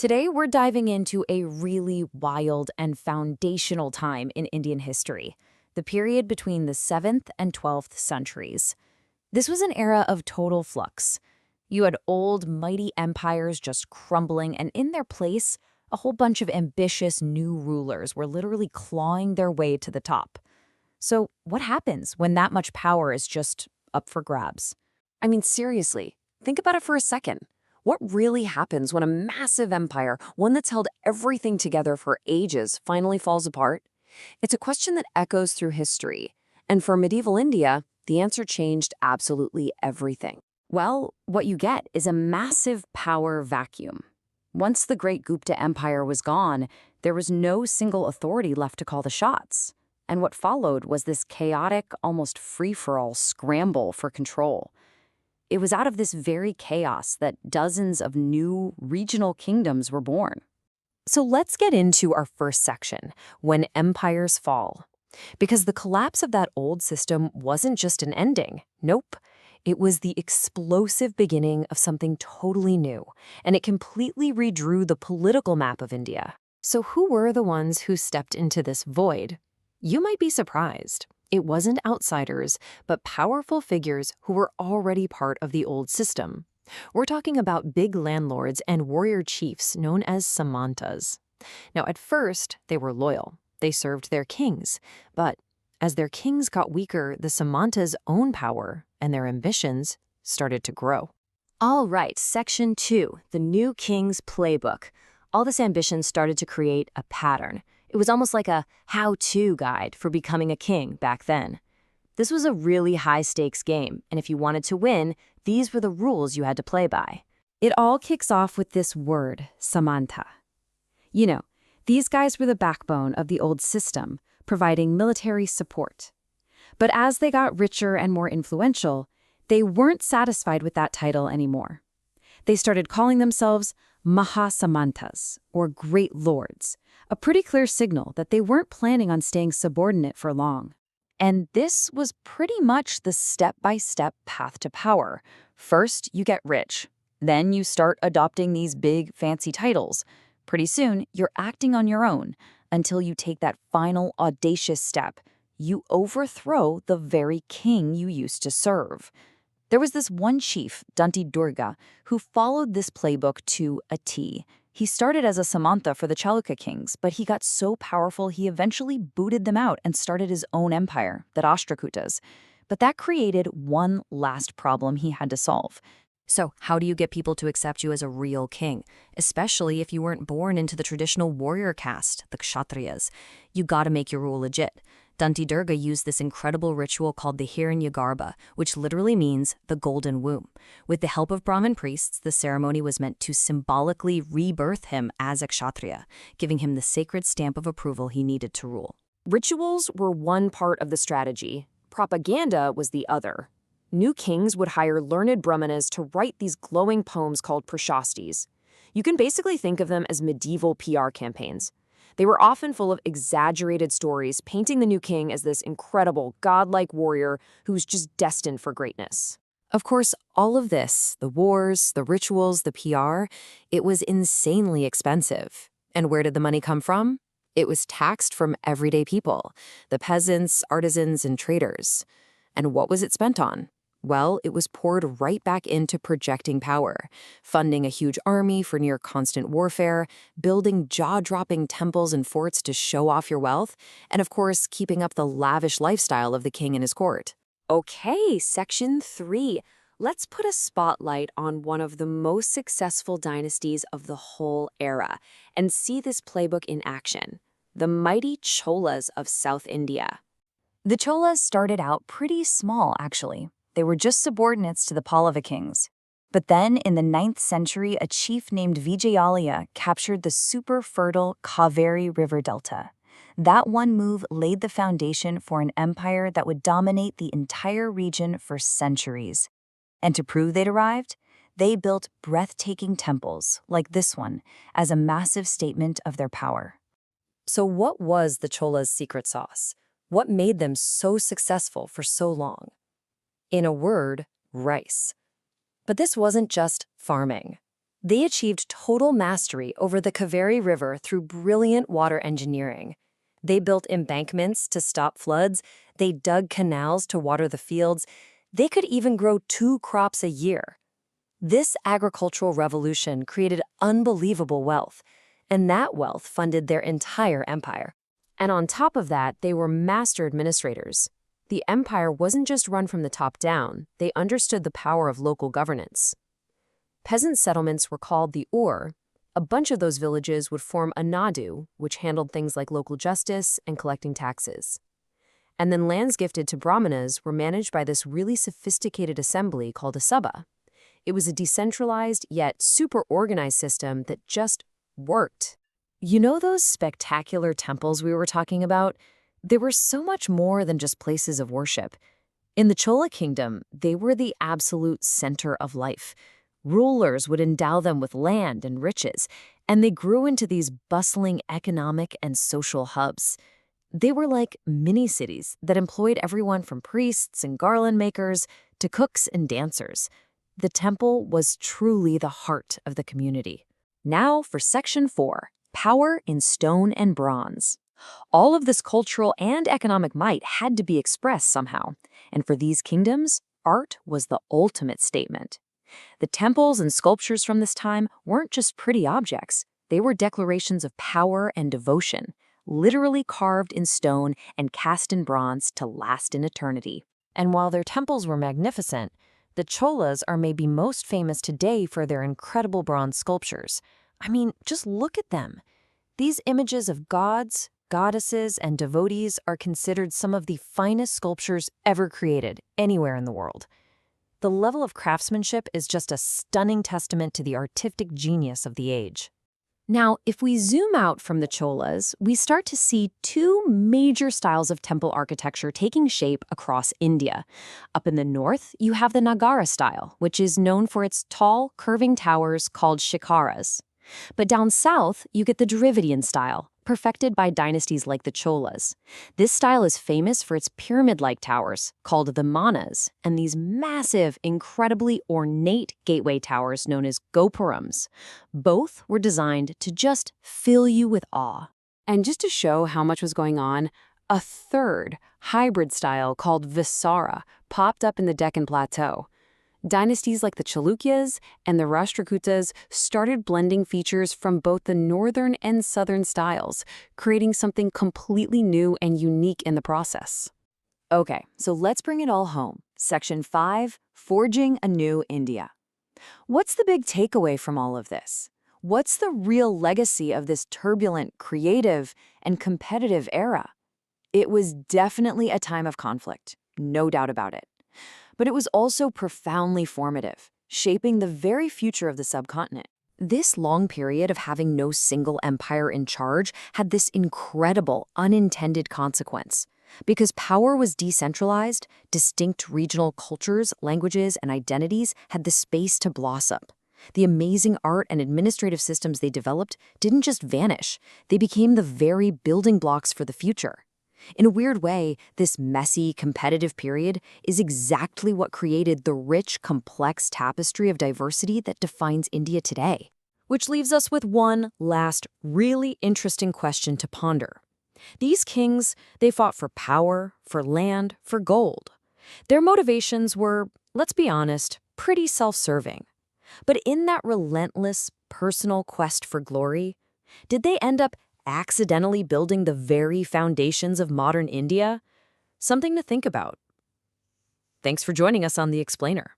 Today, we're diving into a really wild and foundational time in Indian history, the period between the 7th and 12th centuries. This was an era of total flux. You had old, mighty empires just crumbling, and in their place, a whole bunch of ambitious new rulers were literally clawing their way to the top. So, what happens when that much power is just up for grabs? I mean, seriously, think about it for a second. What really happens when a massive empire, one that's held everything together for ages, finally falls apart? It's a question that echoes through history. And for medieval India, the answer changed absolutely everything. Well, what you get is a massive power vacuum. Once the great Gupta Empire was gone, there was no single authority left to call the shots. And what followed was this chaotic, almost free-for-all scramble for control. It was out of this very chaos that dozens of new regional kingdoms were born. So let's get into our first section, when empires fall. Because the collapse of that old system wasn't just an ending. Nope. It was the explosive beginning of something totally new, and it completely redrew the political map of India. So who were the ones who stepped into this void? You might be surprised. It wasn't outsiders, but powerful figures who were already part of the old system. We're talking about big landlords and warrior chiefs known as Samantas. Now, at first, they were loyal. They served their kings. But as their kings got weaker, the Samantas' own power and their ambitions started to grow. All right, Section 2, the New King's Playbook. All this ambition started to create a pattern. It was almost like a how-to guide for becoming a king back then. This was a really high-stakes game, and if you wanted to win, these were the rules you had to play by. It all kicks off with this word, Samanta. You know, these guys were the backbone of the old system, providing military support. But as they got richer and more influential, they weren't satisfied with that title anymore. They started calling themselves Mahasamantas, or Great Lords, a pretty clear signal that they weren't planning on staying subordinate for long. And this was pretty much the step-by-step path to power. First, you get rich. Then you start adopting these big, fancy titles. Pretty soon, you're acting on your own until you take that final, audacious step. You overthrow the very king you used to serve. There was this one chief, Danti Durga, who followed this playbook to a T. He started as a Samanta for the Chalukya kings, but he got so powerful he eventually booted them out and started his own empire, the Rashtrakutas. But that created one last problem he had to solve. So how do you get people to accept you as a real king, especially if you weren't born into the traditional warrior caste, the Kshatriyas? You gotta make your rule legit. Danti Durga used this incredible ritual called the Hiranyagarbha, which literally means the golden womb. With the help of Brahmin priests, the ceremony was meant to symbolically rebirth him as a Kshatriya, giving him the sacred stamp of approval he needed to rule. Rituals were one part of the strategy. Propaganda was the other. New kings would hire learned brahmanas to write these glowing poems called prashastis. You can basically think of them as medieval PR campaigns. They were often full of exaggerated stories, painting the new king as this incredible, godlike warrior who's just destined for greatness. Of course, all of this, the wars, the rituals, the PR, it was insanely expensive. And where did the money come from? It was taxed from everyday people, the peasants, artisans, and traders. And what was it spent on? Well, it was poured right back into projecting power, funding a huge army for near constant warfare, building jaw-dropping temples and forts to show off your wealth, and of course, keeping up the lavish lifestyle of the king and his court. Okay, Section 3. Let's put a spotlight on one of the most successful dynasties of the whole era and see this playbook in action: the mighty Cholas of South India. The Cholas started out pretty small, actually. They were just subordinates to the Pallava kings. But then, in the 9th century, a chief named Vijayalaya captured the super fertile Kaveri River Delta. That one move laid the foundation for an empire that would dominate the entire region for centuries. And to prove they'd arrived, they built breathtaking temples, like this one, as a massive statement of their power. So what was the Cholas' secret sauce? What made them so successful for so long? In a word, rice. But this wasn't just farming. They achieved total mastery over the Kaveri River through brilliant water engineering. They built embankments to stop floods, they dug canals to water the fields, they could even grow 2 crops a year. This agricultural revolution created unbelievable wealth, and that wealth funded their entire empire. And on top of that, they were master administrators. The empire wasn't just run from the top down, they understood the power of local governance. Peasant settlements were called the Ur. A bunch of those villages would form a Nadu, which handled things like local justice and collecting taxes. And then lands gifted to Brahmanas were managed by this really sophisticated assembly called a Sabha. It was a decentralized yet super organized system that just worked. You know those spectacular temples we were talking about? They were so much more than just places of worship. In the Chola kingdom, they were the absolute center of life. Rulers would endow them with land and riches, and they grew into these bustling economic and social hubs. They were like mini-cities that employed everyone from priests and garland makers to cooks and dancers. The temple was truly the heart of the community. Now for Section 4, Power in Stone and Bronze. All of this cultural and economic might had to be expressed somehow, and for these kingdoms, art was the ultimate statement. The temples and sculptures from this time weren't just pretty objects, they were declarations of power and devotion, literally carved in stone and cast in bronze to last in eternity. And while their temples were magnificent, the Cholas are maybe most famous today for their incredible bronze sculptures. I mean, just look at them. These images of gods, goddesses, and devotees are considered some of the finest sculptures ever created anywhere in the world. The level of craftsmanship is just a stunning testament to the artistic genius of the age. Now, if we zoom out from the Cholas, we start to see 2 major styles of temple architecture taking shape across India. Up in the north, you have the Nagara style, which is known for its tall, curving towers called shikaras. But down south, you get the Dravidian style, perfected by dynasties like the Cholas. This style is famous for its pyramid-like towers, called the manas, and these massive, incredibly ornate gateway towers known as gopurams. Both were designed to just fill you with awe. And just to show how much was going on, a third, hybrid style called Visara popped up in the Deccan Plateau. Dynasties like the Chalukyas and the Rashtrakutas started blending features from both the northern and southern styles, creating something completely new and unique in the process. Okay, so let's bring it all home. Section 5, Forging a New India. What's the big takeaway from all of this? What's the real legacy of this turbulent, creative, and competitive era? It was definitely a time of conflict, no doubt about it. But it was also profoundly formative, shaping the very future of the subcontinent. This long period of having no single empire in charge had this incredible unintended consequence. Because power was decentralized, distinct regional cultures, languages, and identities had the space to blossom. The amazing art and administrative systems they developed didn't just vanish, they became the very building blocks for the future. In a weird way, this messy, competitive period is exactly what created the rich, complex tapestry of diversity that defines India today. Which leaves us with one last, really interesting question to ponder. These kings, they fought for power, for land, for gold. Their motivations were, let's be honest, pretty self-serving. But in that relentless, personal quest for glory, did they end up accidentally building the very foundations of modern India? Something to think about. Thanks for joining us on The Explainer.